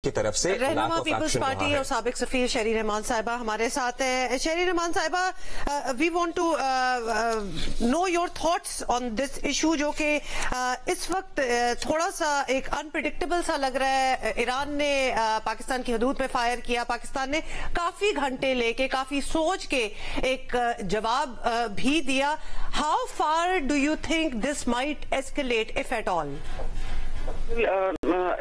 کی طرف سے رہنما پیپلز پارٹی اور سابق سفیر شہری رحمان صاحبہ ہمارے ساتھ ہیں. شہری رحمان صاحبہ, we want to know your thoughts on this issue جو کہ اس وقت تھوڑا سا ایک انپریڈکٹیبل سا لگ رہا ہے. ایران نے پاکستان کی حدود میں فائر کیا, پاکستان نے کافی گھنٹے لے کے کافی سوچ کے ایک جواب بھی دیا. How far do you think this might escalate if at all?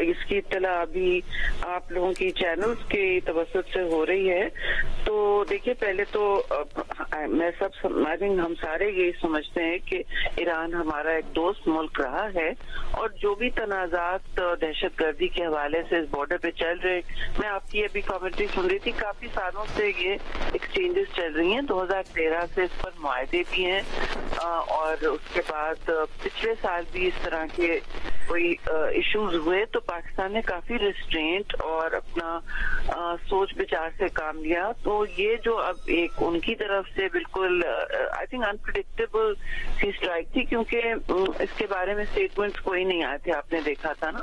اس کی اطلاع ابھی آپ لوگوں کی چینلز کی توسط سے ہو رہی ہے. تو دیکھیے, پہلے تو میں ہم سارے یہی سمجھتے ہیں کہ ایران ہمارا ایک دوست ملک رہا ہے, اور جو بھی تنازعات دہشت گردی کے حوالے سے اس بارڈر پہ چل رہے, میں آپ کی ابھی کامنٹری سن رہی تھی, کافی سالوں سے یہ ایکسچینجز چل رہی ہیں. 2013 سے اس پر معاہدے بھی ہیں, اور اس کے بعد پچھلے سال بھی اس طرح کے کوئی ایشوز ہوئے تو پاکستان نے کافی ریسٹرینٹ اور اپنا سوچ بچار سے کام لیا. تو یہ جو اب ایک ان کی طرف سے بالکل آئی تھنک انپریڈکٹیبل سی اسٹرائک تھی, کیونکہ اس کے بارے میں اسٹیٹمنٹس کوئی نہیں آئے تھے. آپ نے دیکھا تھا نا,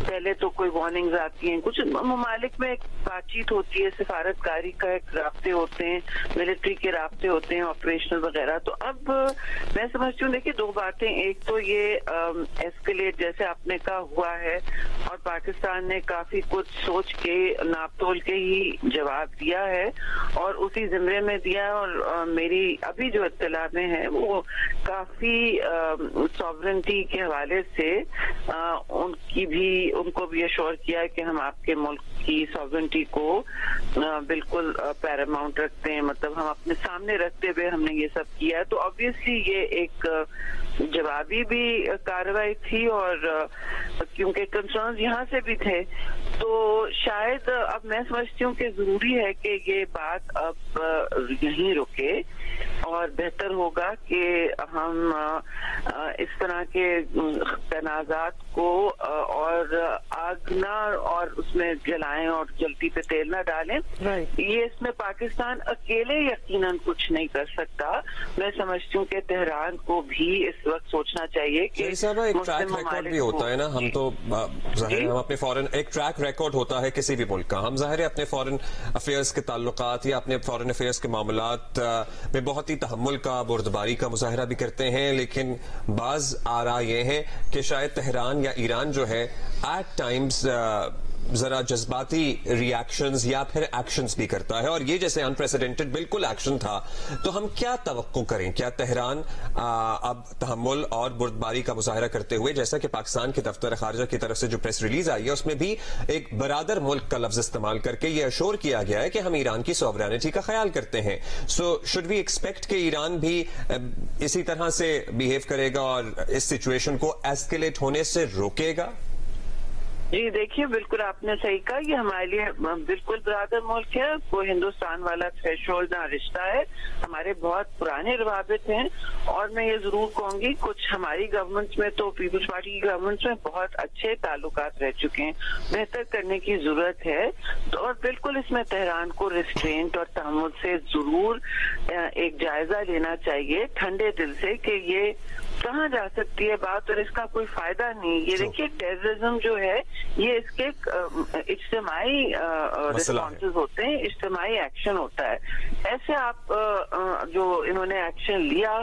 پہلے تو کوئی وارننگز آتی ہیں, کچھ ممالک میں ایک بات چیت ہوتی ہے, سفارتکاری کا ایک رابطے ہوتے ہیں, ملٹری کے رابطے ہوتے ہیں, آپریشنل وغیرہ. تو اب میں سمجھتی ہوں, دیکھیے دو باتیں, ایک تو یہ ایسکیلیٹ جیسے آپ نے کہا ہوا ہے, اور پاکستان نے کافی کچھ سوچ کے ناپ تول کے ہی جواب دیا ہے اور اسی زمرے میں دیا ہے. اور میری ابھی جو اطلاع میں ہے وہ کافی سوورنٹی کے حوالے سے ان کو بھی اشور کیا ہے کہ ہم آپ کے ملک کی سوورنٹی کو بالکل پیراماؤنٹ رکھتے ہیں, مطلب ہم اپنے سامنے رکھتے ہوئے ہم نے یہ سب کیا ہے. تو obviously یہ ایک جوابی بھی کارروائی تھی, اور کیونکہ کنسرنز یہاں سے بھی تھے, تو شاید اب میں سمجھتی ہوں کہ ضروری ہے کہ یہ بات اب یہیں رکے, اور بہتر ہوگا کہ ہم اس طرح کے تنازعات کو اور آگ نہ اور اس میں جلائیں اور جلتی پہ تیل نہ ڈالیں. یہ اس میں پاکستان اکیلے یقیناً کچھ نہیں کر سکتا. میں سمجھتی ہوں کہ تہران کو بھی اس وقت سوچنا چاہیے کہ ایک ٹریک ریکارڈ بھی ہوتا ہے نا, ہم تو ظاہر ہے ہم اپنے فورن ایک ٹریک ریکارڈ ہوتا ہے کسی بھی ملک کا, ہم ظاہر ہے اپنے فورن افیئرز کے تعلقات یا اپنے فورن افیئرز کے معاملات میں بہت ہی تحمل کا, بردباری کا مظاہرہ بھی کرتے ہیں, لیکن بعض آراء یہ ہیں کہ شاید تہران یا ایران جو ہے ایٹ ٹائمز ذرا جذباتی ری ایکشنز یا پھر ایکشنز بھی کرتا ہے, اور یہ جیسے انپریسیڈنٹڈ بالکل ایکشن تھا. تو ہم کیا توقع کریں, کیا تہران اب تحمل اور بردباری کا مظاہرہ کرتے ہوئے, جیسا کہ پاکستان کے دفتر خارجہ کی طرف سے جو پریس ریلیز آئی ہے اس میں بھی ایک برادر ملک کا لفظ استعمال کر کے یہ اشور کیا گیا ہے کہ ہم ایران کی سوورینٹی کا خیال کرتے ہیں. سو شوڈ وی ایکسپیکٹ کہ ایران بھی اسی طرح سے بیہیو کرے گا اور اس سچویشن کو ایسکیلیٹ ہونے سے روکے گا؟ جی دیکھیے, بالکل آپ نے صحیح کہا, یہ ہمارے لیے بالکل برادر ملک ہے. کوئی ہندوستان والا تھریشولڈ نہ رشتہ ہے, ہمارے بہت پرانے روابط ہیں. اور میں یہ ضرور کہوں گی, کچھ ہماری گورنمنٹ میں تو پیپلز پارٹی کی گورنمنٹ میں بہت اچھے تعلقات رہ چکے ہیں, بہتر کرنے کی ضرورت ہے. اور بالکل اس میں تہران کو ریسٹرینٹ اور تحمل سے ضرور ایک جائزہ لینا چاہیے ٹھنڈے دل سے کہ یہ کہاں جا سکتی ہے بات, اور اس کا کوئی فائدہ نہیں. یہ دیکھیے ٹیررزم جو ہے یہ اس کے اجتماعی ریسپانسز ہوتے ہیں, اجتماعی ایکشن ہوتا ہے. ایسے آپ جو انہوں نے ایکشن لیا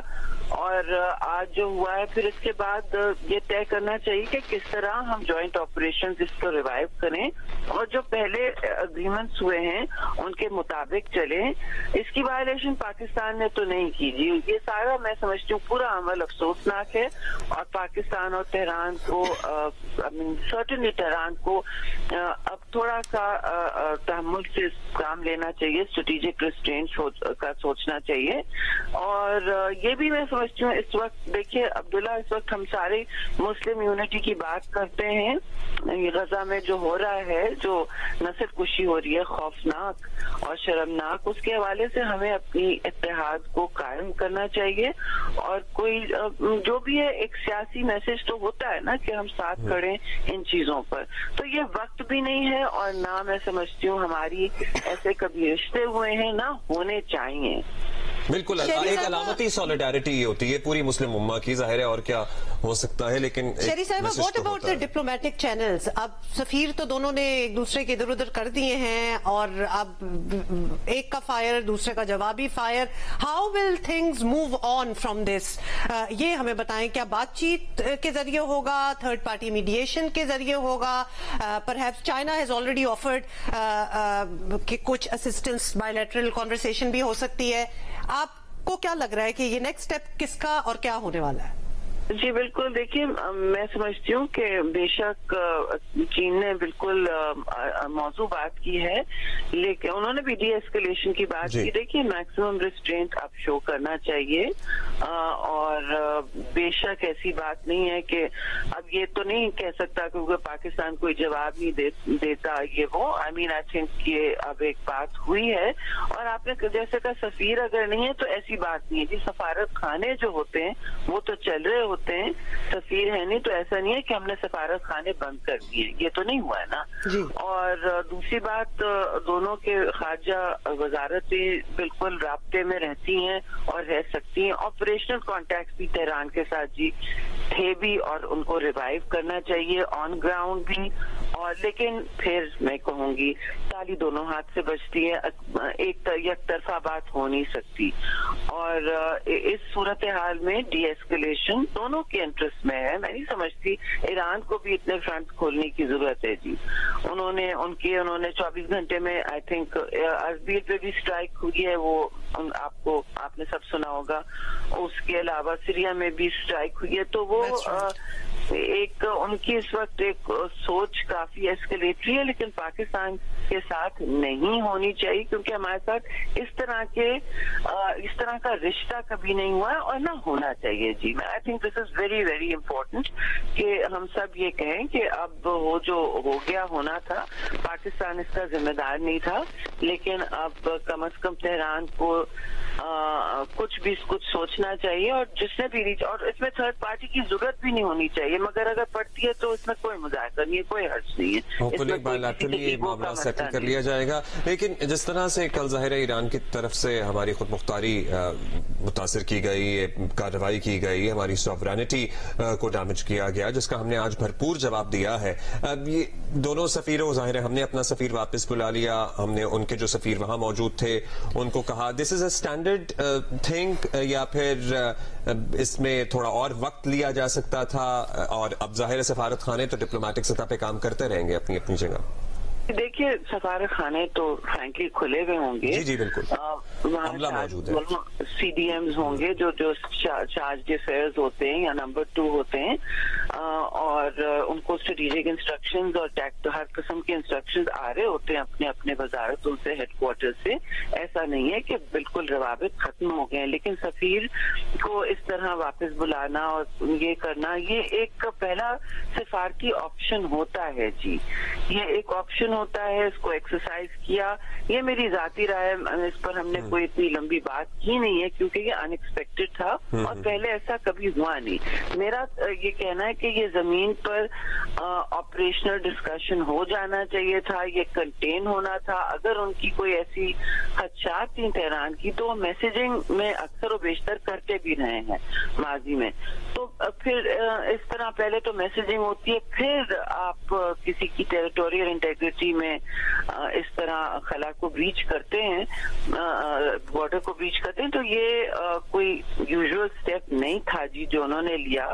اور آج جو ہوا ہے, پھر اس کے بعد یہ طے کرنا چاہیے کہ کس طرح ہم جوائنٹ آپریشن اس کو ریوائیو کریں, اور جو پہلے اگریمنٹس ہوئے ہیں ان کے مطابق چلیں. اس کی وائلیشن پاکستان نے تو نہیں کی. جی یہ سارا میں سمجھتی ہوں پورا عمل افسوسناک ہے, اور پاکستان اور تہران کو سرٹنلی تہران کو اب تھوڑا سا تحمل سے کام لینا چاہیے, اسٹریٹجک ریسٹرینٹ کا سوچنا چاہیے. اور یہ بھی میں سمجھتی ہوں اس وقت دیکھیے عبداللہ, اس وقت ہم سارے مسلم یونٹی کی بات کرتے ہیں. غزہ میں جو ہو رہا ہے, جو نسل کشی ہو رہی ہے خوفناک اور شرمناک, اس کے حوالے سے ہمیں اپنی اتحاد کو قائم کرنا چاہیے. اور کوئی جو بھی ہے ایک سیاسی میسج تو ہوتا ہے نا کہ ہم ساتھ کھڑے ان چیزوں پر. تو یہ وقت بھی نہیں ہے, اور نہ میں سمجھتی ہوں ہماری ایسے کبھی رشتے ہوئے ہیں, نہ ہونے چاہیے. بالکل ایک علامتی سولیڈیرٹی ہوتی ہے پوری مسلم امہ کی، ظاہر ہے، اور کیا ہو سکتا ہے، لیکن شہری صاحبہ what about the diplomatic channels? اب سفیر تو دونوں نے ایک دوسرے کے ادھر ادھر کر دیے ہیں، اور اب ایک کا فائر دوسرے کا جوابی fire. How will things move on from this? یہ ہمیں بتائیں، کیا بات چیت کے ذریعے ہوگا، تھرڈ پارٹی میڈیشن کے ذریعے ہوگا؟ Perhaps China has already offered کہ کچھ اسسٹنس بائیلیٹرل کانورسیشن بھی ہو سکتی ہے. آپ کو کیا لگ رہا ہے کہ یہ نیکسٹ اسٹیپ کس کا اور کیا ہونے والا ہے؟ جی بالکل، دیکھیے میں سمجھتی ہوں کہ بے شک چین نے بالکل موضوع بات کی ہے، لیکن انہوں نے بھی ڈی ایسکلیشن کی بات کی. دیکھیے میکسیمم ریسٹرینٹ اب شو کرنا چاہیے، اور بے شک ایسی بات نہیں ہے کہ اب یہ تو نہیں کہہ سکتا کیونکہ پاکستان کوئی جواب نہیں دیتا یہ وہ. آئی مین آئی تھنک یہ اب ایک بات ہوئی ہے، اور آپ نے جیسے کہا سفیر اگر نہیں ہے تو ایسی بات نہیں ہے. جی سفارت خانے جو ہوتے ہیں وہ تو چل رہے ہوتے ہیں، سفیر ہے نہیں، تو ایسا نہیں ہے کہ ہم نے سفارت خانے بند کر دیے، یہ تو نہیں ہوا ہے نا. اور دوسری بات، دونوں کے خارجہ وزارتیں بالکل رابطے میں رہتی ہیں اور رہ سکتی ہیں. آپریشنل کانٹیکٹ بھی تہران کے ساتھ جی تھے بھی، اور ان کو ریوائیو کرنا چاہیے آن گراؤنڈ بھی. اور لیکن پھر میں کہوں گی تالی دونوں ہاتھ سے بجتی ہے، ایک طرفہ بات ہو نہیں سکتی. اور اس صورتحال میں ڈی ایسکلیشن دونوں کے انٹرسٹ میں ہے. میں نہیں سمجھتی ایران کو بھی اتنے فرنٹ کھولنے کی ضرورت ہے. جی انہوں نے 24 گھنٹے میں آئی تھنک اربیل پہ بھی اسٹرائک ہوئی ہے، وہ آپ نے سب سنا ہوگا. اس کے علاوہ سیریا میں بھی اسٹرائک ہوئی ہے. تو وہ ایک ان کی اس وقت ایک سوچ کافی ایسکلیٹری ہے، لیکن پاکستان کے ساتھ نہیں ہونی چاہیے، کیونکہ ہمارے ساتھ اس طرح کا رشتہ کبھی نہیں ہوا اور نہ ہونا چاہیے. جی I think this is very very important کہ ہم سب یہ کہیں کہ اب وہ جو ہو گیا ہونا تھا، پاکستان اس کا ذمہ دار نہیں تھا، لیکن اب کم از کم تہران کو کچھ سوچنا چاہیے. اور جس نے بھی اور اس میں تھرڈ پارٹی کی ضرورت بھی نہیں ہونی چاہیے، مگر اگر پڑتی ہے تو اس میں کوئی مذاکرہ نہیں ہے، کوئی حرج نہیں ہے. بائیلیٹرلی معاملہ سیٹل کر لیا جائے گا. لیکن جس طرح سے کل ظاہر ایران کی طرف سے ہماری خود مختاری متاثر کی گئی، کارروائی کی گئی، ہماری سوورینٹی کو ڈیمیج کیا گیا، جس کا ہم نے آج بھرپور جواب دیا ہے. اب یہ دونوں سفیروں، ظاہر ہے ہم نے اپنا سفیر واپس بلا لیا، ہم نے ان کے جو سفیر وہاں موجود تھے ان کو کہا دس از اے اسٹینڈرڈ تھنگ، یا پھر اس میں تھوڑا اور وقت لیا جا سکتا تھا؟ اور اب ظاہر سفارت خانے تو ڈپلومیٹک سطح پہ کام کرتے رہیں گے اپنی اپنی جگہ. دیکھیے سفارت خانے تو فرینکلی کھلے ہوئے ہوں گے. جی بالکل، عملہ موجود ہے. سی ڈی ایمز ہوں گے جو چارج افیئرز ہوتے ہیں یا نمبر 2 ہوتے ہیں، اور ان کو اسٹریٹجک انسٹرکشنز اور ہر قسم کے انسٹرکشنز آ رہے ہوتے ہیں اپنے اپنے وزارتوں سے، ہیڈ کوارٹر سے. ایسا نہیں ہے کہ بالکل روابط ختم ہو گئے ہیں، لیکن سفیر کو اس طرح واپس بلانا اور یہ کرنا، یہ ایک پہلا سفارتی آپشن ہوتا ہے. جی یہ ایک آپشن ہوتا ہے، اس کو ایکسرسائز کیا. یہ میری ذاتی رائے ہے، اس پر ہم نے کوئی اتنی لمبی بات کی نہیں ہے کیونکہ یہ ان ایکسپیکٹڈ تھا اور پہلے ایسا کبھی ہوا نہیں. میرا یہ کہنا ہے کہ یہ زمین پر آپریشنل ڈسکشن ہو جانا چاہیے تھا، یہ کنٹین ہونا تھا. اگر ان کی کوئی ایسی خدشات تھیں تہران کی تو میسیجنگ میں اکثر و بیشتر کرتے بھی رہے ہیں ماضی میں. تو پھر اس طرح پہلے تو میسیجنگ ہوتی ہے، پھر آپ کسی کی ٹیریٹوریل انٹیگریٹی میں اس طرح خلا کو بریچ کرتے ہیں، بارڈر کو بریچ کرتے ہیں. تو یہ کوئی یوزول اسٹیپ نہیں تھا جی جو انہوں نے لیا.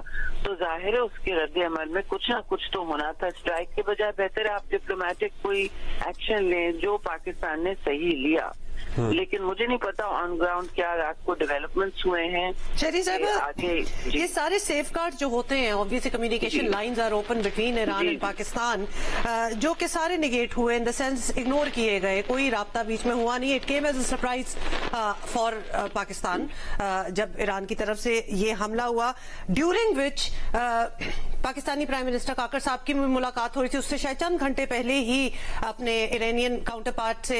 تو ظاہر ہے اس کے رد عمل میں کچھ نہ کچھ تو ہونا تھا. اسٹرائک کے بجائے بہتر ہے آپ ڈپلومیٹک کوئی ایکشن لیں، جو پاکستان نے صحیح لیا. لیکن مجھے نہیں پتا آن گراؤنڈ کیا رات کو ڈیولپمنٹس ہوئے ہیں. شہری صاحب یہ سارے سیف گارڈ جو ہوتے ہیں، obviously communication lines are open between Iran and Pakistan, جو کہ سارے نگیٹ ہوئے، ان دا سینس اگنور کیے گئے، کوئی رابطہ بیچ میں ہوا نہیں. It came as a surprise for Pakistan جب ایران کی طرف سے یہ حملہ ہوا، during which Pakistani prime minister Kakar صاحب کی ملاقات ہو رہی تھی. اس سے شاید چند گھنٹے پہلے ہی اپنے ایرانین کاؤنٹر پارٹ سے